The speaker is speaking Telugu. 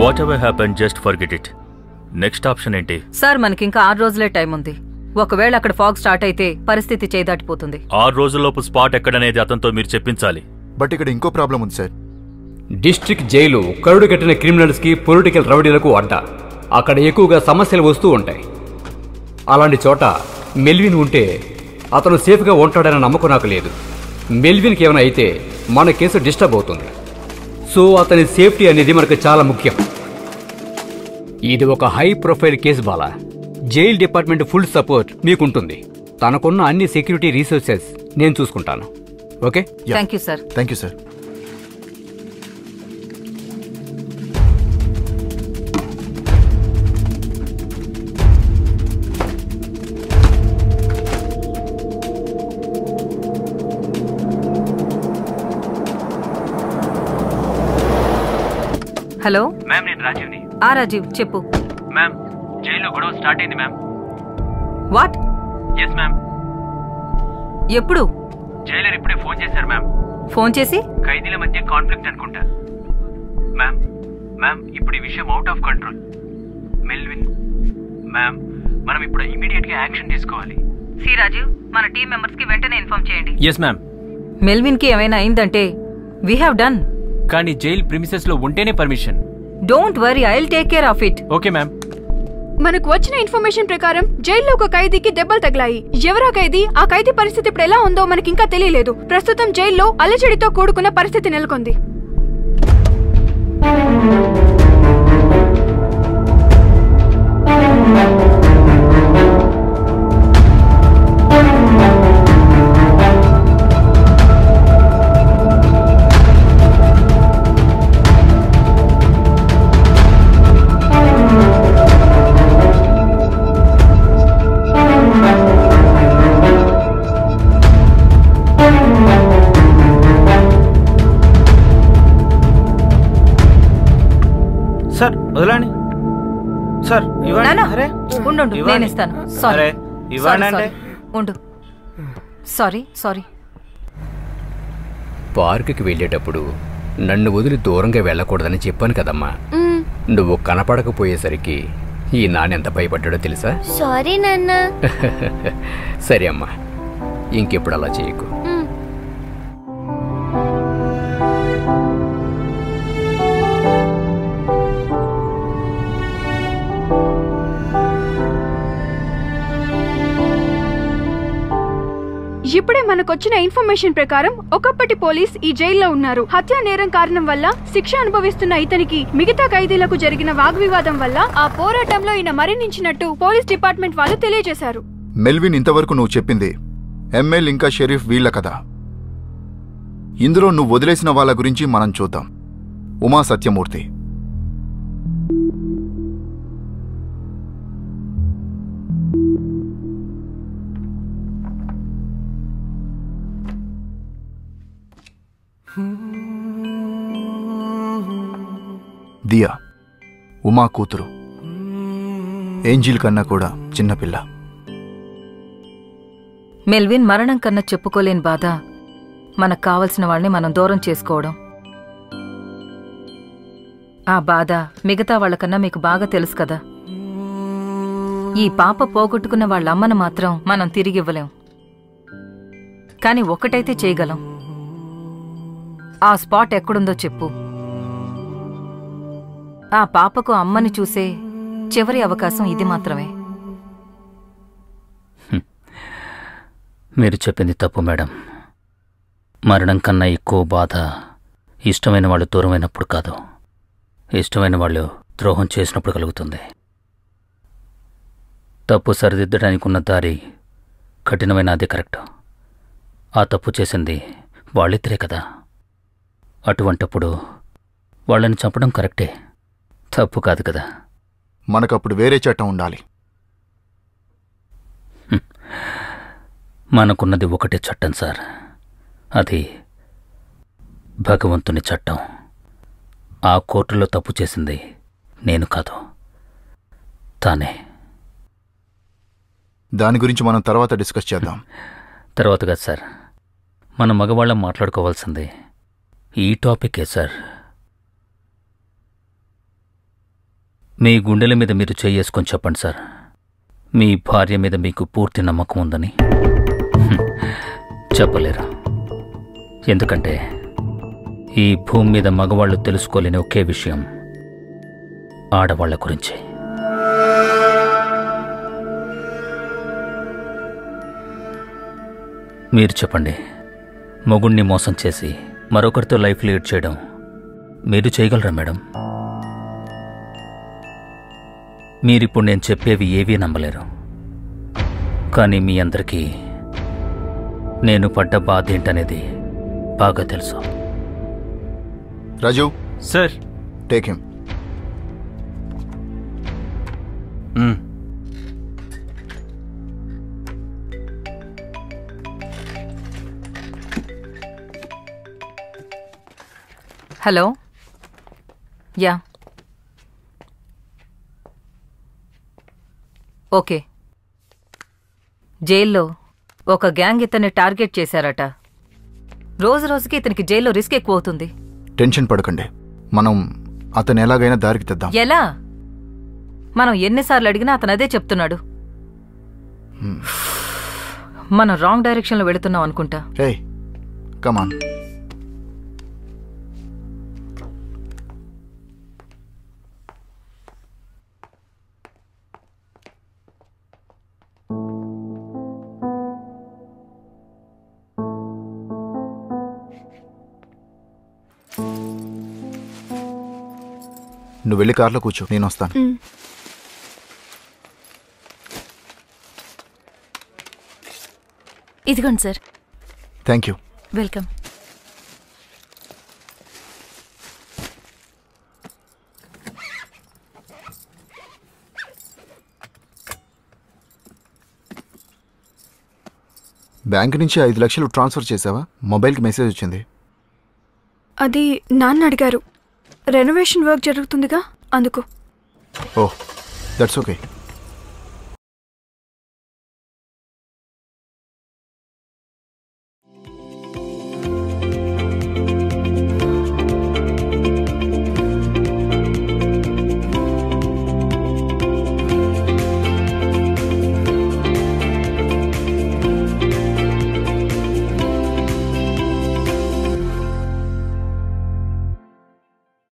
What ever happen just forget it. Next option ఏంటి? సార్ మనకింకా 6 రోజులే టైం ఉంది. ఒకవేళ అక్కడ ఫాగ్ స్టార్ట్ అయితే పరిస్థితి చేదాటిపోతుంది. 6 రోజుల్లోపు స్పాట్ ఎక్కడనేది అతనితో మీరు చెప్పించాలి. బట్ ఇక్కడ ఇంకో ప్రాబ్లం ఉంది సార్. డిస్ట్రిక్ట్ జైలు కరుడు కట్టిన క్రిమినల్స్కి పొలిటికల్ రౌడీలకు అడ్డా. అక్కడ ఎక్కువగా సమస్యలు వస్తూ ఉంటాయి. అలాంటి చోట మెల్విన్ ఉంటే అతను సేఫ్గా ఉంటాడన్న నమ్మకం నాకు లేదు. మెల్విన్కి ఏమైనా అయితే మన కేసు డిస్టర్బ్ అవుతుంది. సో అతని సేఫ్టీ అనేది మనకు చాలా ముఖ్యం. ఇది ఒక high profile case Bala. Jail department full support మీకుంటుంది. తనకున్న అన్ని సెక్యూరిటీ రీసోర్సెస్ నేను చూసుకుంటాను. Okay? Thank you sir. Thank you sir. Hello ma'am, నేను రాజీవ్ని. రాజీవ్ చెప్పు. మ్యామ్, జైల్లో గొడవ స్టార్ట్ అయింది మ్యామ్. వాట్? Yes ma'am. ఎప్పుడు? జైలర్ ఇప్పుడే ఫోన్ చేశారు మ్యామ్. ఫోన్ చేసి? ఖైదీల మధ్య కాన్ఫ్లిక్ట్ అనుకుంటా మ్యామ్. మ్యామ్, ఇప్పుడు ఈ విషయం out of control. Melvin ma'am, మనం ఇప్పుడు ఇమీడియట్ గా యాక్షన్ తీసుకోవాలి. సి రాజీవ్, మన టీం మెంబర్స్ కి వెంటనే ఇన్ఫార్మ్ చేయండి. Yes ma'am. మెల్విన్ కి ఏమైనా అయిందంటే వీ హావ్ డన్. కానీ జైల్ ప్రిమిసెస్ లో ఉంటేనే permission. Don't worry, I will take care of it. Okay ma'am. మనకు వచ్చిన ఇన్ఫర్మేషన్ ప్రకారం జైల్లో ఒక ఖైదీకి దెబ్బలు తగిలాయి. ఎవరా ఖైదీ, ఆ ఖైదీ పరిస్థితి ఇప్పుడు ఎలా ఉందో మనకి ఇంకా తెలియలేదు. ప్రస్తుతం జైల్లో అలజడితో కూడుకున్న పరిస్థితి నెలకొంది. సార్ వదలండి. సార్ ఉండు, నేను ఇస్తాను. సారీ, ఉండు. Sorry sorry. పార్కుకి వెళ్ళేటప్పుడు నన్ను వదిలి దూరంగా వెళ్ళకూడదని చెప్పాను కదమ్మా. నువ్వు కనపడకపోయేసరికి ఈ నాన్నెంత భయపడ్డాడో తెలుసా? సారీ నాన్న. సరే అమ్మా, ఇంకెప్పుడు అలా చేయకు. ఇప్పుడే మనకొచ్చిన ఇన్ఫర్మేషన్ ప్రకారం ఒకప్పటి పోలీస్ ఈ జైల్లో ఉన్నారు. హత్యా నేరం కారణం వల్ల శిక్ష అనుభవిస్తున్న ఇతనికి మిగతా ఖైదీలకు జరిగిన వాగ్వివాదం వల్ల ఆ పోరాటంలో ఈయన మరణించినట్టు పోలీస్ డిపార్ట్మెంట్ వాళ్ళు తెలియజేశారు. మెల్విన్, ఇంతవరకు నువ్వు చెప్పింది ఎంఎల్ ఇంకా షరీఫ్ వీళ్ల కదా. ఇందులో నువ్వు వదిలేసిన వాళ్ళ గురించి మనం చూద్దాం. ఉమా సత్యమూర్తి, దియా ఉమా కూతురు, ఏంజిల్ కన్నా కూడా చిన్నపిల్ల. మెల్విన్ మరణం కన్నా చెప్పుకోలేని బాధ మనకు కావలసిన వాళ్ళని మనం దూరం చేసుకోవడం. ఆ బాధ మిగతా వాళ్ళకన్నా మీకు బాగా తెలుసు కదా. ఈ పాప పోగొట్టుకున్న వాళ్ళ అమ్మను మాత్రం మనం తిరిగివ్వలేం. కాని ఒక్కటైతే చేయగలం. ఆ స్పాట్ ఎక్కడుందో చెప్పు. ఆ పాపకు అమ్మని చూసే చివరి అవకాశం ఇది మాత్రమే. మీరు చెప్పింది తప్పు మేడం. మరణం కన్నా ఎక్కువ బాధ ఇష్టమైన వాళ్ళు దూరమైనప్పుడు కాదు, ఇష్టమైన వాళ్ళు ద్రోహం చేసినప్పుడు కలుగుతుంది. తప్పు సరిదిద్దడానికి ఉన్న దారి కఠినమైన అది కరెక్ట్. ఆ తప్పు చేసింది వాళ్ళిద్దరే కదా. అటువంటప్పుడు వాళ్ళని చంపడం కరెక్టే, తప్పు కాదు కదా. మనకప్పుడు వేరే చట్టం ఉండాలి. మనకున్నది ఒకటే చట్టం సార్, అది భగవంతుని చట్టం. ఆ కోర్టులో తప్పు చేసింది నేను కాదు, తానే. దాని గురించి మనం తర్వాత డిస్కస్ చేద్దాం. తర్వాత కాదు సార్, మన మగవాళ్ళం మాట్లాడుకోవాల్సింది ఈ టాపికే సార్. మీ గుండెల మీద మీరు చేసుకొని చెప్పండి సార్, మీ భార్య మీద మీకు పూర్తి నమ్మకం ఉందని. చెప్పలేరు, ఎందుకంటే ఈ భూమి మీద మగవాళ్ళు తెలుసుకోలేని ఒకే విషయం ఆడవాళ్ల గురించి. మీరు చెప్పండి, మొగుణ్ణి మోసం చేసి మరొకరితో లైఫ్ లీడ్ చేయడం మీరు చేయగలరా మేడం? మీరిప్పుడు నేను చెప్పేవి ఏవీ నమ్మలేరు, కానీ మీ అందరికీ నేను పడ్డ బాధ ఏంటనేది బాగా తెలుసు. Raju sir. Take him. Hello, yeah, okay. జైల్లో ఒక గ్యాంగ్ ఇతన్ని టార్గెట్ చేశారట. రోజు రోజుకి ఇతనికి జైల్లో రిస్క్ ఎక్కువ అవుతుంది. టెన్షన్ పడకండి, మనం అతను ఎలాగైనా దారికి తెద్దాం. ఎలా? మనం ఎన్నిసార్లు అడిగినా అతను అదే చెప్తున్నాడు. మనం రాంగ్ డైరెక్షన్లో వెళుతున్నాం అనుకుంటా. హే కమాన్. నువ్వు వెళ్ళి కార్లో కూర్చో, నేను వస్తాను. ఇదిగోండి sir. Thank you. Welcome. Bank నుంచి 5 లక్షలు ట్రాన్స్ఫర్ చేసావా? మొబైల్కి మెసేజ్ వచ్చింది. అది నాన్న అడిగారు. రెనోవేషన్ వర్క్ జరుగుతుందిగా, అందుకు. ఓహ్, దట్స్ ఓకే.